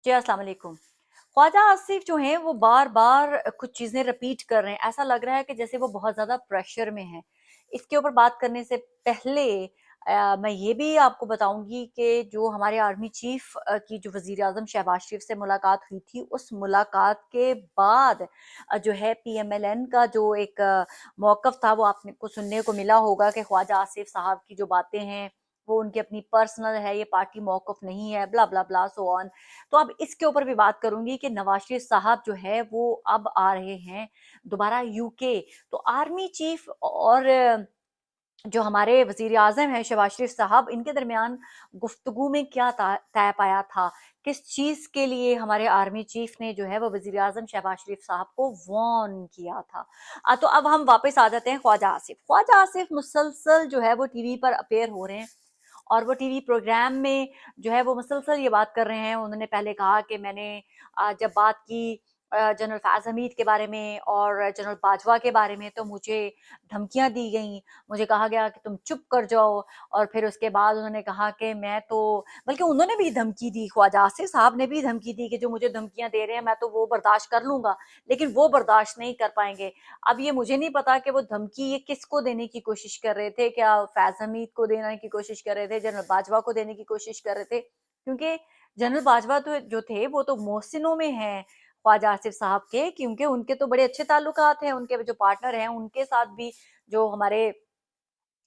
जी, अस्सलाम वालेकुम। ख्वाजा आसिफ जो हैं वो बार-बार कुछ चीज़ें रिपीट कर रहे हैं। ऐसा लग रहा है कि जैसे वो बहुत ज़्यादा प्रेशर में हैं। इसके ऊपर बात करने से पहले मैं ये भी आपको बताऊँगी कि जो हमारे आर्मी चीफ़ की जो वज़ीर-ए-आज़म शहबाज शरीफ से मुलाकात हुई थी, उस मुलाकात के बाद जो है पीएमएलएन का जो एक मौक़िफ़ था वो आपने को सुनने को मिला होगा कि ख्वाजा आसिफ साहब की जो बातें हैं, वो उनकी अपनी पर्सनल है, ये पार्टी मौक़िफ़ नहीं है, ब्ला, ब्ला, ब्ला, सो ऑन। तो अब इसके ऊपर भी बात करूँगी कि नवाज़ शरीफ साहब जो है वो अब आ रहे हैं दोबारा यूके। तो आर्मी चीफ और जो हमारे वज़ीर-ए-आज़म हैं शहबाज शरीफ साहब, इनके दरमियान गुफ्तगू में क्या तय पाया था? किस चीज़ के लिए हमारे आर्मी चीफ ने जो है वो वज़ीर-ए-आज़म शहबाज शरीफ साहब को वार्न किया था? तो अब हम वापस आ जाते हैं ख्वाजा आसिफ। ख्वाजा आसिफ मुसलसल जो है वो टीवी पर अपीयर हो रहे हैं और वो टीवी प्रोग्राम में जो है वो मुसलसल ये बात कर रहे हैं। उन्होंने पहले कहा कि मैंने जब बात की जनरल फ़याज़ हमीद के बारे में और जनरल बाजवा के बारे में तो मुझे धमकियाँ दी गईं। मुझे कहा गया कि तुम चुप कर जाओ और फिर उसके बाद उन्होंने कहा कि मैं तो बल्कि उन्होंने भी धमकी दी, ख्वाजा आसिफ साहब ने भी धमकी दी कि जो मुझे धमकियाँ दे रहे हैं मैं तो वो बर्दाश्त कर लूँगा, लेकिन वो बर्दाश्त नहीं कर पाएँगे। अब ये मुझे नहीं पता कि वो धमकी ये किसको देने की कोशिश कर रहे थे, क्या फ़ैज़ हमीद को देने की कोशिश कर रहे थे, जनरल बाजवा को देने की कोशिश कर रहे थे? क्योंकि जनरल बाजवा तो जो थे वो तो मोहसिनों में हैं ख्वाजा आसिफ साहब के, क्योंकि उनके तो बड़े अच्छे ताल्लुकात हैं, उनके जो पार्टनर हैं उनके साथ भी, जो हमारे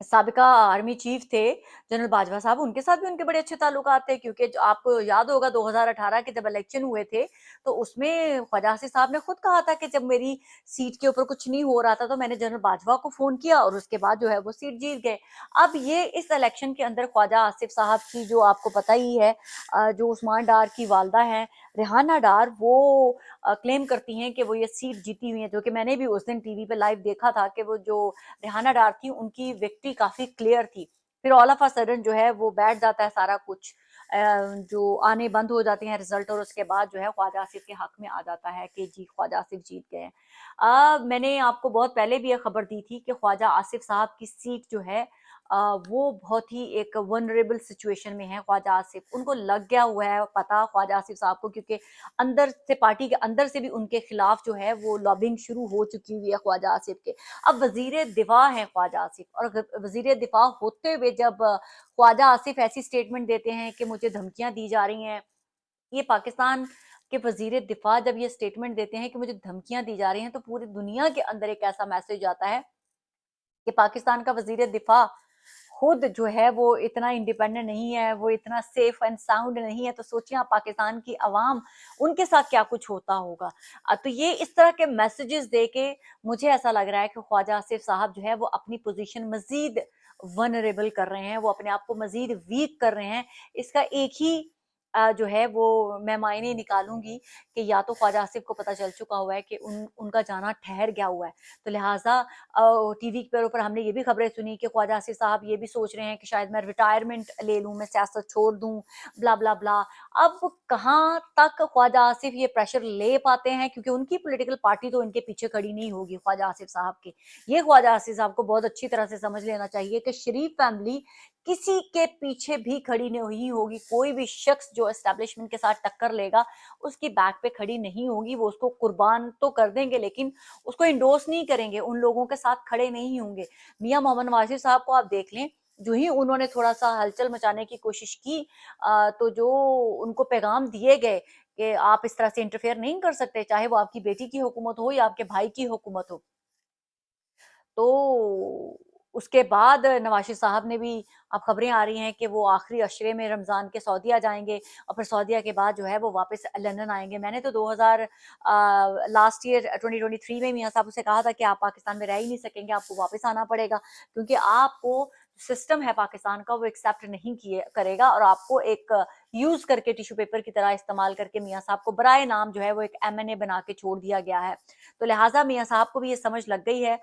साबिका आर्मी चीफ थे जनरल बाजवा साहब, उनके साथ भी उनके बड़े अच्छे ताल्लुकात थे, क्योंकि आपको याद होगा 2018 के जब इलेक्शन हुए थे तो उसमें ख्वाजा आसिफ साहब ने खुद कहा था कि जब मेरी सीट के ऊपर कुछ नहीं हो रहा था तो मैंने जनरल बाजवा को फोन किया और उसके बाद जो है वो सीट जीत गए। अब ये इस इलेक्शन के अंदर ख्वाजा आसिफ साहब की जो आपको पता ही है, जो उस्मान डार की वालदा है रेहाना डार, वो क्लेम करती हैं कि वो ये सीट जीती हुई है, जो कि मैंने भी उस दिन टीवी पे लाइव देखा था कि वो जो रेहाना डार थी उनकी विक्ट्री काफी क्लियर थी। फिर ऑल ऑफ अ सडन जो है वो बैठ जाता है सारा कुछ, जो आने बंद हो जाते हैं रिजल्ट, और उसके बाद जो है ख्वाजा आसिफ के हक में आ जाता है कि जी ख्वाजा आसिफ जीत गए हैं। मैंने आपको बहुत पहले भी ये खबर दी थी कि ख्वाजा आसिफ साहब की सीट जो है वो बहुत ही एक वनरेबल सिचुएशन में है। ख्वाजा आसिफ, उनको लग गया हुआ है पता ख्वाजा आसिफ साहब को, क्योंकि अंदर से, पार्टी के अंदर से भी उनके खिलाफ जो है वो लॉबिंग शुरू हो चुकी हुई है ख्वाजा आसिफ के। अब वजीर दिफा है ख्वाजा आसिफ, और वजीर दिफा होते हुए जब ख्वाजा आसिफ ऐसी स्टेटमेंट देते हैं कि मुझे धमकियां दी जा रही हैं, ये पाकिस्तान के वजीर दिफा जब ये स्टेटमेंट देते हैं कि मुझे धमकियां दी जा रही हैं, तो पूरी दुनिया के अंदर एक ऐसा मैसेज आता है कि पाकिस्तान का वजीर दिफा खुद जो है वो इतना इंडिपेंडेंट नहीं है, वो इतना सेफ एंड साउंड नहीं है, तो सोचिए आप पाकिस्तान की आवाम, उनके साथ क्या कुछ होता होगा। तो ये इस तरह के मैसेजेस दे के मुझे ऐसा लग रहा है कि ख्वाजा आसिफ साहब जो है वो अपनी पोजीशन मजीद वनरेबल कर रहे हैं, वो अपने आप को मजीद वीक कर रहे हैं। इसका एक ही जो है वो मैं मायने निकालूंगी कि या तो ख्वाजा आसिफ को पता चल चुका हुआ है कि उनका जाना ठहर गया हुआ है, तो लिहाजा टीवी के ऊपर हमने ये भी खबरें सुनी कि ख्वाजा आसिफ साहब ये भी सोच रहे हैं कि शायद मैं रिटायरमेंट ले लूं, मैं सियासत छोड़ दूं, ब्ला ब्ला ब्ला। अब कहाँ तक ख्वाजा आसिफ ये प्रेशर ले पाते हैं, क्योंकि उनकी पॉलिटिकल पार्टी तो इनके पीछे खड़ी नहीं होगी ख्वाजा आसिफ साहब की। ये ख्वाजा आसिफ साहब को बहुत अच्छी तरह से समझ लेना चाहिए कि शरीफ फैमिली किसी के पीछे भी खड़ी नहीं होगी। कोई भी शख्स जो एस्टेब्लिशमेंट के साथ टक्कर लेगा उसकी बैक पे खड़ी नहीं होगी। वो उसको कुर्बान तो कर देंगे लेकिन उसको इंडोर्स नहीं करेंगे, उन लोगों के साथ खड़े नहीं होंगे। मियां मोहम्मद नवाज साहब को आप देख लें, जो ही उन्होंने थोड़ा सा हलचल मचाने की कोशिश की, तो जो उनको पैगाम दिए गए कि आप इस तरह से इंटरफेयर नहीं कर सकते, चाहे वो आपकी बेटी की हुकूमत हो या आपके भाई की हुकूमत हो। तो उसके बाद नवाज शरीफ साहब ने भी, अब खबरें आ रही हैं कि वो आखिरी अशरे में रमज़ान के सऊदीया जाएँगे और फिर सऊदीया के बाद जो है वो वापस लंदन आएँगे। मैंने तो 2000 लास्ट ईयर 2023 में मियाँ साहब से कहा था कि आप पाकिस्तान में रह ही नहीं सकेंगे, आपको वापस आना पड़ेगा, क्योंकि आपको सिस्टम है पाकिस्तान का वो एक्सेप्ट नहीं किए करेगा, और आपको एक यूज़ करके टिश्यू पेपर की तरह इस्तेमाल करके मियाँ साहब को बराए नाम जो है वो एक एमएनए बना के छोड़ दिया गया है। तो लिहाजा मियाँ साहब को भी ये समझ लग गई है।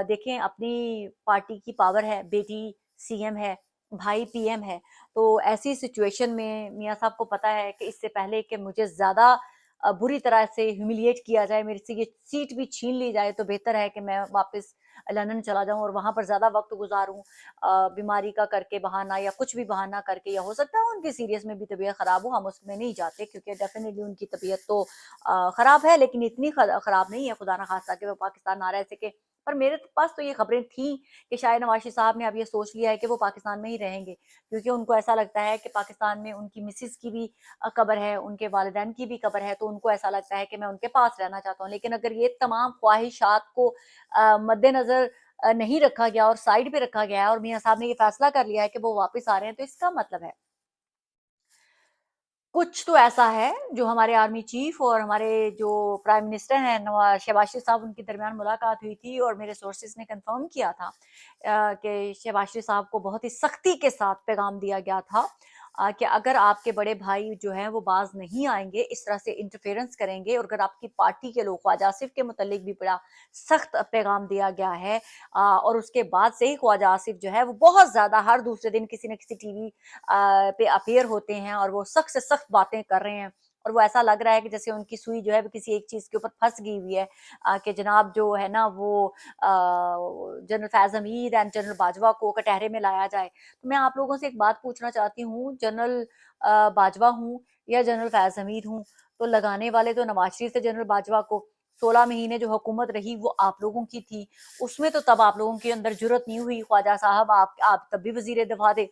देखें, अपनी पार्टी की पावर है, बेटी सीएम है, भाई पीएम है, तो ऐसी सिचुएशन में मियाँ साहब को पता है कि इससे पहले कि मुझे ज़्यादा बुरी तरह से ह्यूमिलिएट किया जाए, मेरे से ये सीट भी छीन ली जाए, तो बेहतर है कि मैं वापस लंदन चला जाऊं और वहां पर ज्यादा वक्त गुजारूं, बीमारी का करके बहाना या कुछ भी बहाना करके, या हो सकता है उनकी सीरियस में भी तबीयत खराब हो, हम उसमें नहीं जाते क्योंकि डेफिनेटली उनकी तबीयत तो खराब है, लेकिन इतनी खराब नहीं है खुदा ना खास्ता कि वो पाकिस्तान ना रह सके। पर मेरे पास तो ये खबरें थी कि शायद नवाज शरीफ साहब ने अब ये सोच लिया है कि वो पाकिस्तान में ही रहेंगे, क्योंकि उनको ऐसा लगता है कि पाकिस्तान में उनकी मिसिस की भी कब्र है, उनके वालिदैन की भी कब्र है, तो उनको ऐसा लगता है कि मैं उनके पास रहना चाहता हूँ। लेकिन अगर ये तमाम ख्वाहिशात को मद्देनजर नहीं रखा गया और साइड पे रखा गया है और मियाँ साहब ने ये फैसला कर लिया है कि वो वापस आ रहे हैं, तो इसका मतलब है कुछ तो ऐसा है जो हमारे आर्मी चीफ और हमारे जो प्राइम मिनिस्टर हैं नवाज शहबाज शरीफ साहब, उनकी दरमियान मुलाकात हुई थी और मेरे सोर्सेज ने कंफर्म किया था कि शहबाज शरीफ साहब को बहुत ही सख्ती के साथ पैगाम दिया गया था कि अगर आपके बड़े भाई जो हैं वो बाज नहीं आएंगे, इस तरह से इंटरफेरेंस करेंगे, और अगर आपकी पार्टी के लोग, ख्वाजा आसिफ के मुतल्लिक भी बड़ा सख्त पैगाम दिया गया है, और उसके बाद से ही ख्वाजा आसिफ जो है वो बहुत ज्यादा हर दूसरे दिन किसी न किसी टीवी पे अपीयर होते हैं और वो सख्त से सख्त बातें कर रहे हैं, और वो ऐसा लग रहा है कि जैसे उनकी सुई जो है वो किसी एक चीज के ऊपर फंस गई हुई है, कि जनाब जो है ना वो general Faiz Hamid and general Bajwa को कटहरे में लाया जाए। तो मैं आप लोगों से एक बात पूछना चाहती हूँ, जनरल बाजवा हूँ या जनरल फैज हमीद हूँ, तो लगाने वाले तो नवाज शरीफ से जनरल बाजवा को। 16 महीने जो हुकूमत रही वो आप लोगों की थी, उसमें तो तब आप लोगों के अंदर जुर्रत नहीं हुई, ख्वाजा साहब आप तब भी वजीर दफा थे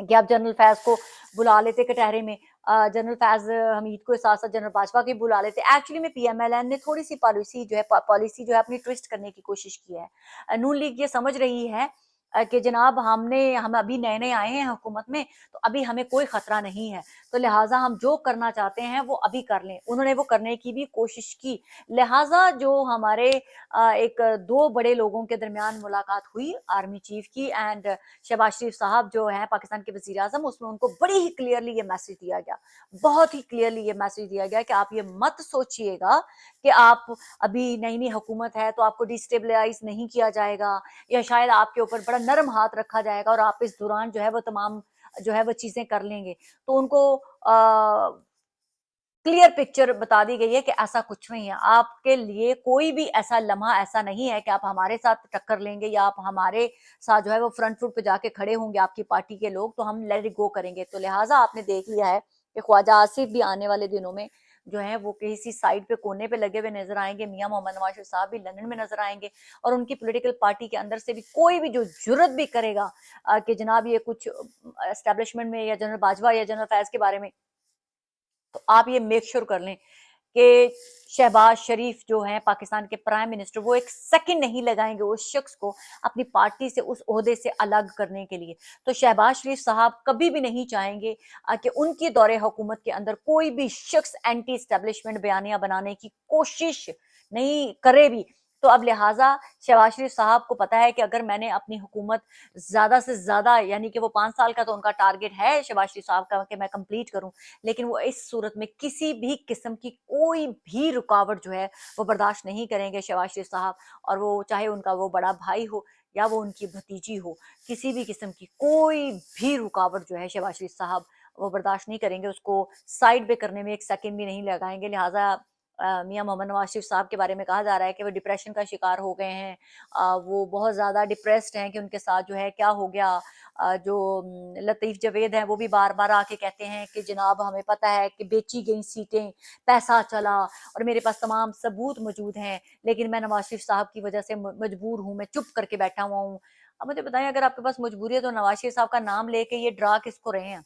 कि आप जनरल फैज को बुला लेते कटहरे में, जनरल फैज हमीद को साथ साथ जनरल बाजवा की बुला लेते। एक्चुअली में पीएमएलएन ने थोड़ी सी पॉलिसी जो है अपनी ट्विस्ट करने की कोशिश की है। नून लीग ये समझ रही है कि जनाब हम अभी नए नए आए हैं हुकूमत में, तो अभी हमें कोई खतरा नहीं है, तो लिहाजा हम जो करना चाहते हैं वो अभी कर लें। उन्होंने वो करने की भी कोशिश की, लिहाजा जो हमारे एक दो बड़े लोगों के दरमियान मुलाकात हुई आर्मी चीफ की एंड शहबाज शरीफ साहब जो हैं पाकिस्तान के वजीर आजम, उसमें उनको बड़ी ही क्लियरली ये मैसेज दिया गया, बहुत ही क्लियरली ये मैसेज दिया गया कि आप ये मत सोचिएगा कि आप अभी नई नई हुकूमत है तो आपको डिस्टेबलाइज नहीं किया जाएगा, या शायद आपके ऊपर बड़ा नरम हाथ रखा जाएगा और आप इस दौरान जो है वो तमाम जो है वो चीजें कर लेंगे। तो उनको क्लियर पिक्चर बता दी गई है कि ऐसा कुछ नहीं है, आपके लिए कोई भी ऐसा लम्हा ऐसा नहीं है कि आप हमारे साथ टक्कर लेंगे या आप हमारे साथ जो है वो फ्रंट फुट पे जाके खड़े होंगे आपकी पार्टी के लोग, तो हम लेट इट गो करेंगे। तो लिहाजा आपने देख लिया है कि ख्वाजा आसिफ भी आने वाले दिनों में जो है वो किसी साइड पे कोने पे लगे हुए नजर आएंगे, मियां मोहम्मद नवाज शरीफ साहब भी लंदन में नजर आएंगे, और उनकी पॉलिटिकल पार्टी के अंदर से भी कोई भी जो जुर्रत भी करेगा कि जनाब ये कुछ एस्टेब्लिशमेंट में या जनरल बाजवा या जनरल फैज के बारे में, तो आप ये मेक श्योर कर लें कि शहबाज शरीफ जो है पाकिस्तान के प्राइम मिनिस्टर, वो एक सेकंड नहीं लगाएंगे उस शख्स को अपनी पार्टी से, उस ओहदे से अलग करने के लिए। तो शहबाज शरीफ साहब कभी भी नहीं चाहेंगे कि उनके दौरे हुकूमत के अंदर कोई भी शख्स एंटी एस्टेब्लिशमेंट बयानियां बनाने की कोशिश नहीं करे भी। तो अब लिहाजा शहबाज शरीफ साहब को पता है कि अगर मैंने अपनी हुकूमत ज्यादा से ज्यादा, यानी कि वो 5 साल का तो उनका टारगेट है शहबाज शरीफ साहब का कि मैं कंप्लीट करूं, लेकिन वो इस सूरत में किसी भी किस्म की कोई भी रुकावट जो है वो बर्दाश्त नहीं करेंगे शहबाज शरीफ साहब। और वो चाहे उनका वो बड़ा भाई हो या वो उनकी भतीजी हो, किसी भी किस्म की कोई भी रुकावट जो है शहबाज शरीफ साहब वो बर्दाश्त नहीं करेंगे, उसको साइड पे करने में एक सेकंड भी नहीं लगाएंगे। लिहाजा मियां मोहम्मद नवाज शरीफ साहब के बारे में कहा जा रहा है कि वो डिप्रेशन का शिकार हो गए हैं, वो बहुत ज़्यादा डिप्रेस्ड हैं कि उनके साथ जो है क्या हो गया। जो लतीफ़ जावेद हैं वो भी बार बार आके कहते हैं कि जनाब हमें पता है कि बेची गई सीटें, पैसा चला और मेरे पास तमाम सबूत मौजूद हैं, लेकिन मैं नवाज शरीफ साहब की वजह से मजबूर हूँ, मैं चुप करके बैठा हुआ हूँ। अब मुझे बताएं, अगर आपके पास मजबूरी है तो नवाज शरीफ साहब का नाम लेके ये ड्रा किसको रहे हैं?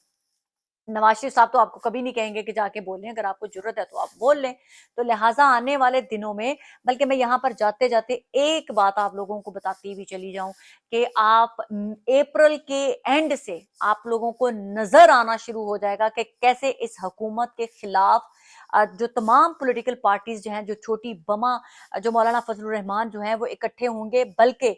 नवाज शरीफ साहब तो आपको कभी नहीं कहेंगे कि जाके बोल लें, अगर आपको जरूरत है तो आप बोल लें। तो लिहाजा आने वाले दिनों में, बल्कि मैं यहाँ पर जाते जाते एक बात आप लोगों को बताती भी चली जाऊं कि आप अप्रैल के एंड से आप लोगों को नजर आना शुरू हो जाएगा कि कैसे इस हुकूमत के खिलाफ जो तमाम पॉलिटिकल पार्टीज जो हैं, जो छोटी बमा जो मौलाना फजलुर रहमान जो हैं वो इकट्ठे होंगे, बल्कि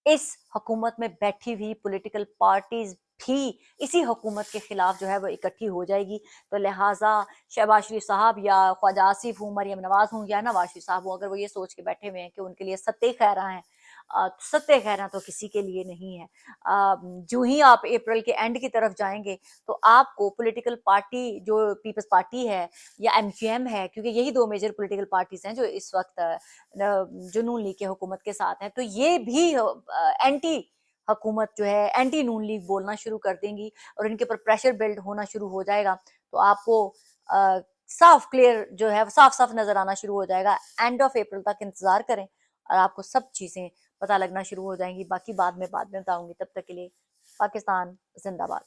इस हुकूमत में बैठी हुई पॉलिटिकल पार्टीज भी इसी हुकूमत के खिलाफ जो है वो इकट्ठी हो जाएगी। तो लिहाजा शहबाज शरीफ साहब या ख्वाजा आसिफ हूँ, मरियम नवाज हूँ या नवाज शरीफ साहब हूँ, अगर वो ये सोच के बैठे हुए हैं कि उनके लिए सत्ते खैरा हैं, सत्य कहना तो किसी के लिए नहीं है। जो ही आप अप्रैल के एंड की तरफ जाएंगे तो आपको पॉलिटिकल पार्टी जो पीपल्स पार्टी है या एमक्यूएम है, क्योंकि यही दो मेजर पॉलिटिकल पार्टीज हैं जो इस वक्त जो नून लीग के हुकूमत के साथ हैं, तो ये भी एंटी हुकूमत जो है, एंटी नून लीग बोलना शुरू कर देंगी और इनके ऊपर प्रेशर बिल्ड होना शुरू हो जाएगा। तो आपको साफ क्लियर जो है साफ साफ नजर आना शुरू हो जाएगा। एंड ऑफ अप्रैल तक इंतजार करें और आपको सब चीजें पता लगना शुरू हो जाएंगी। बाकी बाद में बताऊंगी। तब तक के लिए पाकिस्तान जिंदाबाद।